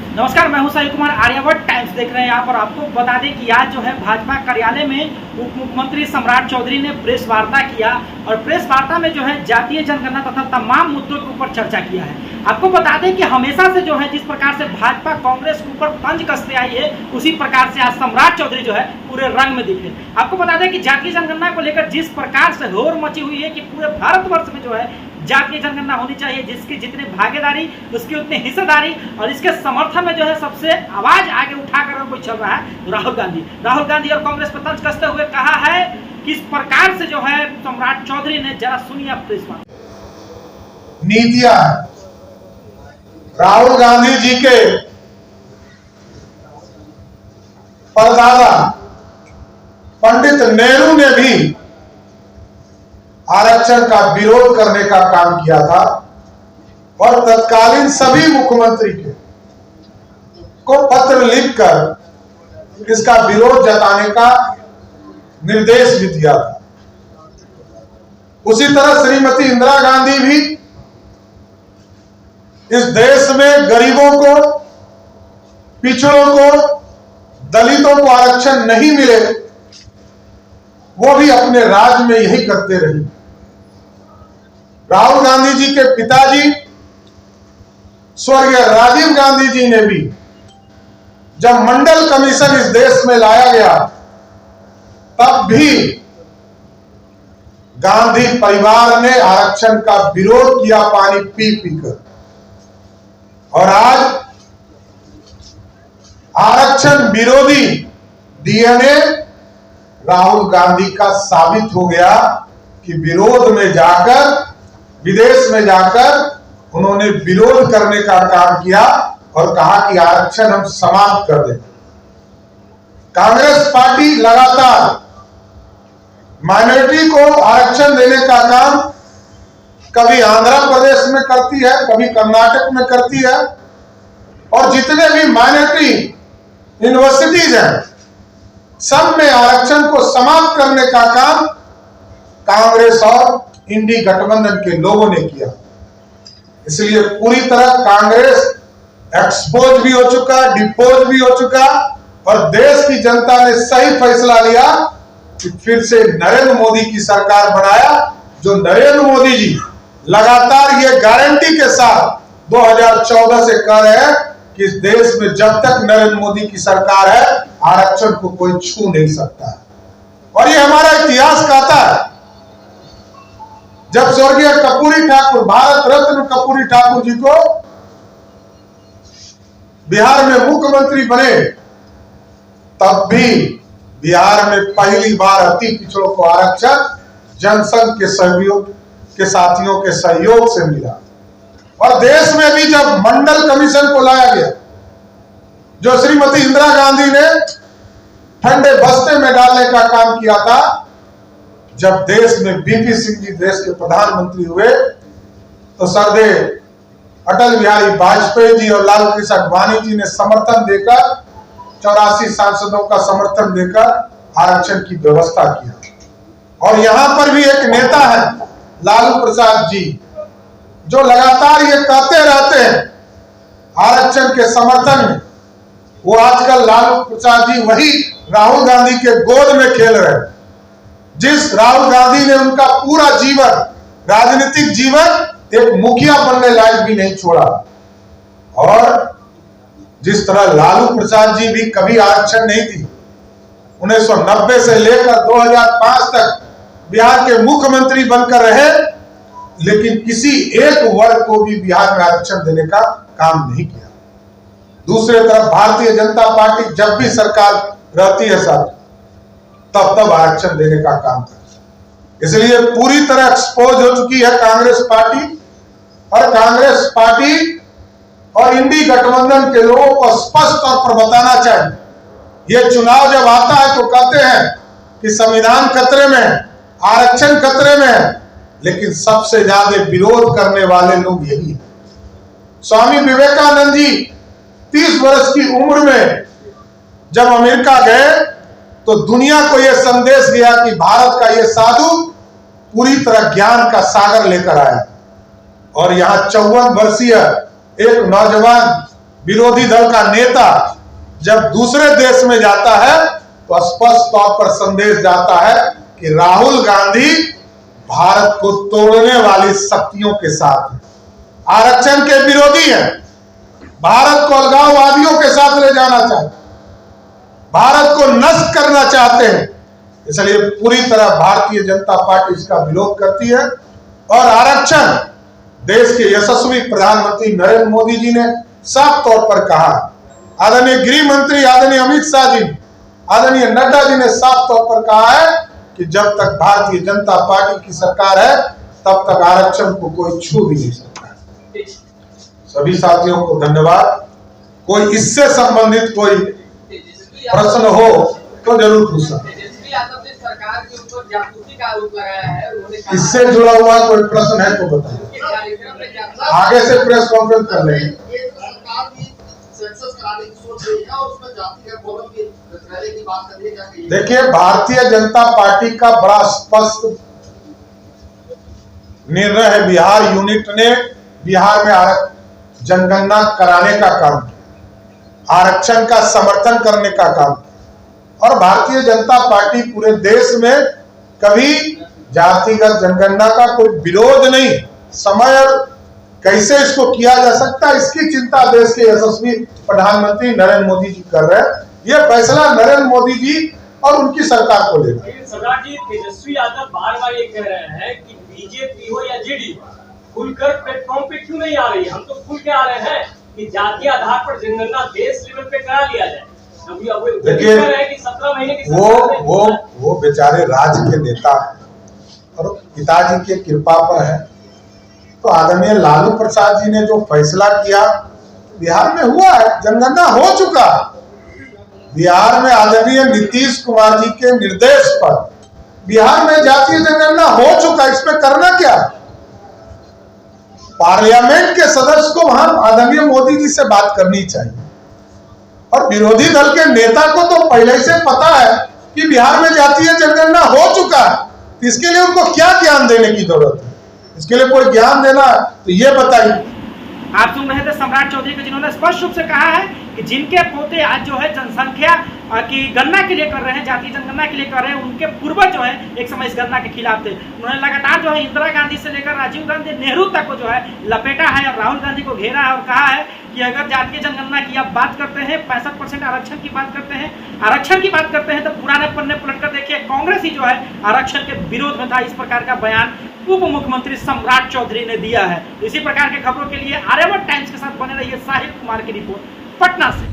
नमस्कार, मैं हूं साहिल कुमार। आर्यावर्त टाइम्स देख रहे हैं आप। और आपको बता दें कि आज जो है भाजपा कार्यालय में उप मुख्यमंत्री सम्राट चौधरी ने प्रेस वार्ता किया और प्रेस वार्ता में जो है जातीय जनगणना तथा तमाम मुद्दों के ऊपर चर्चा किया है। आपको बता दें कि हमेशा से जो है जिस प्रकार से भाजपा कांग्रेस के ऊपर तंज कसते आई है, उसी प्रकार से आज सम्राट चौधरी जो है पूरे रंग में दिखे। आपको बता दें कि जातीय जनगणना को लेकर जिस प्रकार से होड़ मची हुई है कि पूरे भारतवर्ष में जो है जातीय जनगणना होनी चाहिए, जिसकी जितनी भागीदारी उसकी उतनी हिस्सेदारी, और इसके समर्थन में जो है सबसे आवाज आगे उठाकर कोई चल रहा है राहुल गांधी और कांग्रेस पर तंज कसते हुए कहा है कि इस प्रकार से जो है सम्राट चौधरी ने, जरा सुनिए प्रेस वार्ता। नीतियां राहुल गांधी जी के परदादा पंडित नेहरू ने भी आरक्षण का विरोध करने का काम किया था और तत्कालीन सभी मुख्यमंत्री को पत्र लिखकर इसका विरोध जताने का निर्देश भी दिया था। उसी तरह श्रीमती इंदिरा गांधी भी इस देश में गरीबों को, पिछड़ों को, दलितों को आरक्षण नहीं मिले, वो भी अपने राज में यही करते रही। राहुल गांधी जी के पिताजी स्वर्गीय राजीव गांधी जी ने भी, जब मंडल कमीशन इस देश में लाया गया, तब भी गांधी परिवार ने आरक्षण का विरोध किया पानी पी पीकर। और आज आरक्षण विरोधी डीएनए राहुल गांधी का साबित हो गया कि विरोध में जाकर, विदेश में जाकर उन्होंने विरोध करने का काम किया और कहा कि आरक्षण हम समाप्त कर दें। कांग्रेस पार्टी लगातार माइनॉरिटी को आरक्षण देने का काम कभी आंध्र प्रदेश में करती है, कभी कर्नाटक में करती है, और जितने भी माइनॉरिटी यूनिवर्सिटीज हैं, सब में आरक्षण को समाप्त करने का काम कांग्रेस और इंडी गठबंधन के लोगों ने किया। इसलिए पूरी तरह कांग्रेस एक्सपोज भी हो चुका, डिपोज भी हो चुका, और देश की जनता ने सही फैसला लिया कि फिर से नरेंद्र मोदी की सरकार बनाया, जो नरेंद्र मोदी जी लगातार ये गारंटी के साथ 2014 से कह रहे हैं कि इस देश में जब तक नरेंद्र मोदी की सरकार है, आरक्षण को कोई छू नहीं सकता। और ये हमारा इतिहास कहता है, जब स्वर्गीय कर्पूरी ठाकुर, भारत रत्न कर्पूरी ठाकुर जी को बिहार में मुख्यमंत्री बने, तब भी बिहार में पहली बार अति पिछड़ों को आरक्षण जनसंघ के सहयोग के साथियों के सहयोग से मिला। और देश में भी जब मंडल कमीशन को लाया गया, जो श्रीमती इंदिरा गांधी ने ठंडे बस्ते में डालने का काम किया था, जब देश में बीपी सिंह जी देश के प्रधानमंत्री हुए, तो सरदेव अटल बिहारी वाजपेयी जी और लाल कृष्ण आडवाणी जी ने समर्थन देकर, 84 सांसदों का समर्थन देकर आरक्षण की व्यवस्था किया। और यहां पर भी एक नेता है लालू प्रसाद जी, जो लगातार ये कहते रहते हैं आरक्षण के समर्थन में। वो आजकल लालू प्रसाद जी वही राहुल गांधी के गोद में खेल रहे हैं, जिस राहुल गांधी ने उनका पूरा जीवन, राजनीतिक जीवन, एक मुखिया बनने लायक भी नहीं छोड़ा। और जिस तरह लालू प्रसाद जी भी कभी आरक्षण नहीं दी, 1990 से लेकर 2005 तक बिहार के मुख्यमंत्री बनकर रहे, लेकिन किसी एक वर्ग को भी बिहार में आरक्षण देने का काम नहीं किया। दूसरी तरफ भारतीय जनता पार्टी जब भी सरकार रहती है साथ, तब आरक्षण देने का काम करती है। इसलिए पूरी तरह एक्सपोज हो चुकी है कांग्रेस पार्टी, और कांग्रेस पार्टी और इंडी गठबंधन के लोगों को स्पष्ट तौर पर बताना चाहिए। ये चुनाव जब आता है तो कहते हैं कि संविधान खतरे में है, आरक्षण खतरे में है, लेकिन सबसे ज्यादा विरोध करने वाले लोग यही हैं। स्वामी विवेकानंद जी 30 वर्ष की उम्र में जब अमेरिका गए, तो दुनिया को यह संदेश दिया कि भारत का यह साधु पूरी तरह ज्ञान का सागर लेकर आया। और यहां 54 वर्षीय एक नौजवान विरोधी दल का नेता जब दूसरे देश में जाता है तो स्पष्ट तौर पर संदेश जाता है कि राहुल गांधी भारत को तोड़ने वाली शक्तियों के साथ है, आरक्षण के विरोधी है, भारत को अलगाववादियों के साथ ले जाना चाहते हैं, भारत को नष्ट करना चाहते हैं। इसलिए पूरी तरह भारतीय जनता पार्टी इसका विरोध करती है। और आरक्षण देश के यशस्वी प्रधानमंत्री नरेंद्र मोदी जी ने साफ तौर पर कहा, आदरणीय गृह मंत्री आदरणीय अमित शाह जी, आदरणीय नड्डा जी ने साफ तौर पर कहा है कि जब तक भारतीय जनता पार्टी की सरकार है तब तक आरक्षण को कोई छू भी नहीं सकता। सभी साथियों को धन्यवाद। कोई इससे संबंधित कोई प्रश्न हो तो जरूर पूछना। सरकार के ऊपर जासूसी का आरोप लगाया है, इससे जुड़ा हुआ कोई प्रश्न है तो बताइए, आगे से प्रेस कॉन्फ्रेंस कर लेंगे। देखिए, भारतीय जनता पार्टी का बड़ा स्पष्ट निर्णय है। बिहार यूनिट ने बिहार में जनगणना कराने का काम किया, आरक्षण का समर्थन करने का काम किया। और भारतीय जनता पार्टी पूरे देश में कभी जातिगत जनगणना का कोई विरोध नहीं, समय कैसे इसको किया जा सकता है इसकी चिंता देश के यशस्वी प्रधानमंत्री नरेंद्र मोदी जी कर रहे हैं। यह फैसला नरेंद्र मोदी जी और उनकी सरकार को लेना है। सम्राट जी, तेजस्वी यादव बार-बार ये कह रहे हैं कि बीजेपी हो या जेडीयू खुलकर प्लेटफॉर्म पे क्यों नहीं आ रही है। हम तो खुल के आ रहे हैं कि जातीय आधार पर जनगणना देश लेवल पे करा लिया जाए। देखिए, 17 महीने की वो बेचारे राज्य के नेता और पिताजी के कृपा पर है। तो आदरणीय लालू प्रसाद जी ने जो फैसला किया, बिहार में हुआ है, जनगणना हो चुका। बिहार में आदरणीय नीतीश कुमार जी के निर्देश पर बिहार में जातीय जनगणना हो चुका। इसमें करना क्या? पार्लियामेंट के सदस्य को वहां आदरणीय मोदी जी से बात करनी चाहिए। और विरोधी दल के नेता को तो पहले से पता है कि बिहार में जातीय जनगणना हो चुका है। इसके लिए उनको क्या ज्ञान देने की जरूरत है? इसके लिए कोई ज्ञान देना तो ये बताइए। आप सुन रहे थे सम्राट चौधरी को, जिन्होंने स्पष्ट रूप से कहा है कि जिनके पोते आज जो है जनसंख्या की गणना के लिए कर रहे हैं, जातीय जनगणना के लिए कर रहे हैं, उनके पूर्वज जो है एक समय इस गणना के खिलाफ थे। उन्होंने लगातार जो है इंदिरा गांधी से लेकर राजीव गांधी, नेहरू तक को जो है लपेटा है और राहुल गांधी को घेरा है और कहा है कि अगर जातीय जनगणना की आप बात करते हैं, 65% आरक्षण की बात करते हैं, तो पुराने पन्ने पलटकर देखिए, कांग्रेस ही जो है आरक्षण के विरोध में था। इस प्रकार का बयान उप मुख्यमंत्री सम्राट चौधरी ने दिया है। इसी प्रकार के खबरों के लिए आर्यावर्त टाइम्स के साथ बने रहिए। साहिल कुमार की रिपोर्ट पटना से।